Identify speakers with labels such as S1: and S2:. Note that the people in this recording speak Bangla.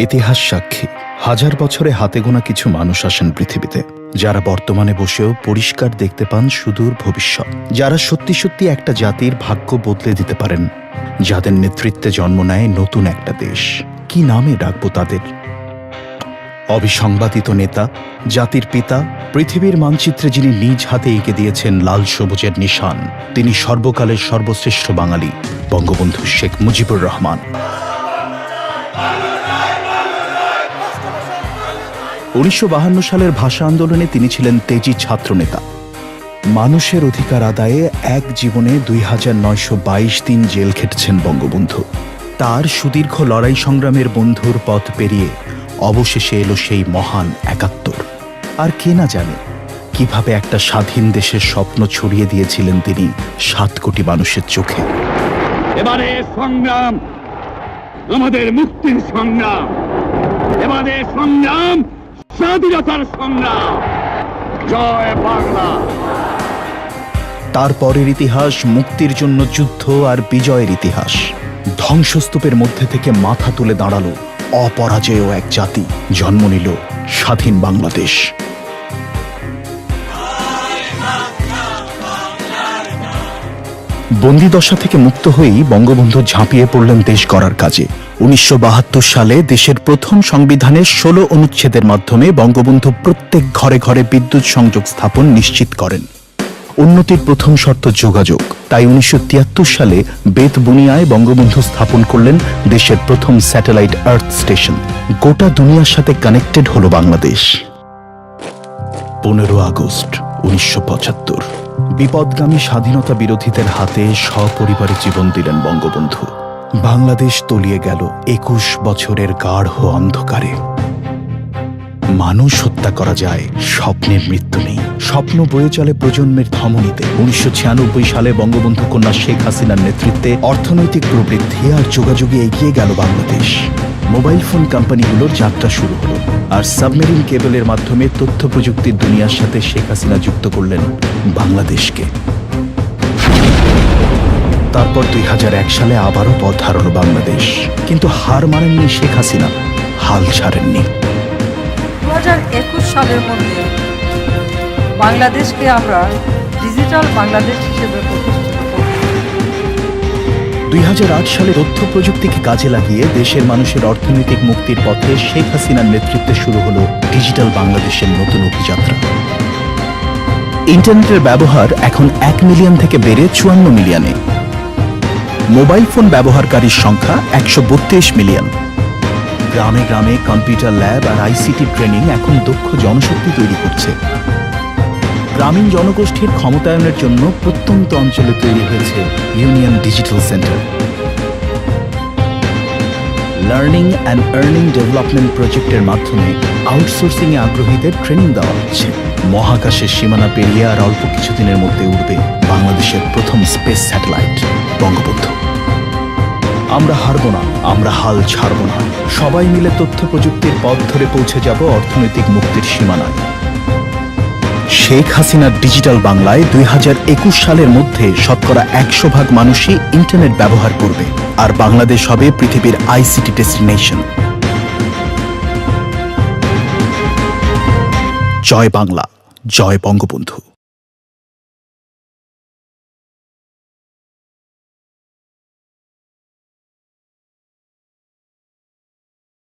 S1: ইতিহাস সাক্ষী, হাজার বছরে হাতে গোনা কিছু মানুষ আসেন পৃথিবীতে, যারা বর্তমানে বসেও পরিষ্কার দেখতে পান সুদূর ভবিষ্যৎ, যারা সত্যি সত্যি একটা জাতির ভাগ্য বদলে দিতে পারেন, যাদের নেতৃত্বে জন্ম নেয় নতুন একটা দেশ। কি নামে ডাকবো তাদের? অবিসংবাদিত নেতা, জাতির পিতা, পৃথিবীর মানচিত্রে যিনি নিজ হাতে এঁকে দিয়েছেন লাল সবুজের নিশান, তিনি সর্বকালের সর্বশ্রেষ্ঠ বাঙালি, বঙ্গবন্ধু শেখ মুজিবুর রহমান। ১৯৫২ সালের ভাষা আন্দোলনে তিনি ছিলেন তেজি ছাত্রনেতা। মানুষের অধিকার আদায়ে এক জীবনে ২৯২২ দিন জেল খেটেছেন বঙ্গবন্ধু। তার সুদীর্ঘ লড়াই সংগ্রামের বন্ধুর পথ পেরিয়ে অবশেষে এলো সেই মহান ৭১। আর কে না জানে কিভাবে একটা স্বাধীন দেশের স্বপ্ন ছড়িয়ে দিয়েছিলেন তিনি ৭ কোটি মানুষের চোখে।
S2: এবারে সংগ্রাম আমাদের মুক্তির সংগ্রাম, এবারে সংগ্রাম স্বাধীনতার সংগ্রাম। জয় বাংলা।
S1: তারপরের ইতিহাস মুক্তির জন্য যুদ্ধ আর বিজয়ের ইতিহাস। ধ্বংসস্তূপের মধ্যে থেকে মাথা তুলে দাঁড়ালো অপরাজেয় এক জাতি, জন্ম নিল স্বাধীন বাংলাদেশ। বন্দিদশা থেকে মুক্ত হয়েই বঙ্গবন্ধু ঝাঁপিয়ে পড়লেন দেশ গড়ার কাজে। ১৯৭২ সালে দেশের প্রথম সংবিধানের ১৬ অনুচ্ছেদের মাধ্যমে বঙ্গবন্ধু প্রত্যেক ঘরে ঘরে বিদ্যুৎ সংযোগ স্থাপন নিশ্চিত করেন। উন্নতির প্রথম শর্ত যোগাযোগ, তাই ১৯৭৩ সালে বেতবুনিয়ায় বঙ্গবন্ধু স্থাপন করলেন দেশের প্রথম স্যাটেলাইট আর্থ স্টেশন। গোটা দুনিয়ার সাথে কানেক্টেড হল বাংলাদেশ। ১৫ আগস্ট ১৯৭৫ বিপদগামী স্বাধীনতা বিরোধীদের হাতে সপরিবারে জীবন দিলেন বঙ্গবন্ধু। বাংলাদেশ তলিয়ে গেল ২১ বছরের গাঢ় অন্ধকারে। মানুষ হত্যা করা যায়, স্বপ্নের মৃত্যু নেই। স্বপ্ন বয়ে চলে প্রজন্মের ধমনীতে। ১৯৯৬ সালে বঙ্গবন্ধু কন্যা শেখ হাসিনার নেতৃত্বে অর্থনৈতিক প্রবৃদ্ধি আর যোগাযোগে এগিয়ে গেল বাংলাদেশ। মোবাইল ফোন কোম্পানিগুলোর যাত্রা শুরু হলো, আর সাবমেরিন কেবলের মাধ্যমে তথ্য প্রযুক্তির দুনিয়ার সাথে শেখ হাসিনা যুক্ত করলেন বাংলাদেশকে। তারপর ২০০১ সালে আবারও পথ হারালো বাংলাদেশ, কিন্তু হার মানেননি শেখ হাসিনা, হাল ছাড়েননি।
S3: ২০২১ সালের মধ্যে বাংলাদেশকে আমরা ডিজিটাল বাংলাদেশ হিসেবে প্রতিষ্ঠিত করব।
S1: ২০০৮ সালে তথ্য প্রযুক্তিকে কাজে লাগিয়ে দেশের মানুষের অর্থনৈতিক মুক্তির পথে শেখ হাসিনার নেতৃত্বে শুরু হলো ডিজিটাল বাংলাদেশের নতুন অভিযাত্রা। ইন্টারনেটের ব্যবহার এখন ১ মিলিয়ন থেকে বেড়ে ৫৪ মিলিয়নে। মোবাইল ফোন ব্যবহারকারীর সংখ্যা ১৩২ মিলিয়ন। গ্রামে গ্রামে কম্পিউটার ল্যাব আর আইসিটি ট্রেনিং এখন দক্ষ জনশক্তি তৈরি করছে। গ্রামীণ জনগোষ্ঠীর ক্ষমতায়নের জন্য প্রত্যন্ত অঞ্চলে তৈরি হয়েছে union digital centre. Learning and earning development প্রজেক্টের মাধ্যমে আউটসোর্সিংয়ে আগ্রহীদের ট্রেনিং দেওয়া হচ্ছে। মহাকাশের সীমানা পেরিয়ে আর অল্প কিছুদিনের মধ্যে উড়বে বাংলাদেশের প্রথম স্পেস স্যাটেলাইট বঙ্গবন্ধু। আমরা হারব না, আমরা হাল ছাড়ব না। সবাই মিলে তথ্য প্রযুক্তির পথ ধরে পৌঁছে যাব অর্থনৈতিক মুক্তির সীমানায়। শেখ হাসিনার ডিজিটাল বাংলায় ২০২১ সালের মধ্যে শতকরা ১০০% মানুষই ইন্টারনেট ব্যবহার করবে, আর বাংলাদেশ হবে পৃথিবীর আইসিটি ডেস্টিনেশন। জয় বাংলা, জয় বঙ্গবন্ধু।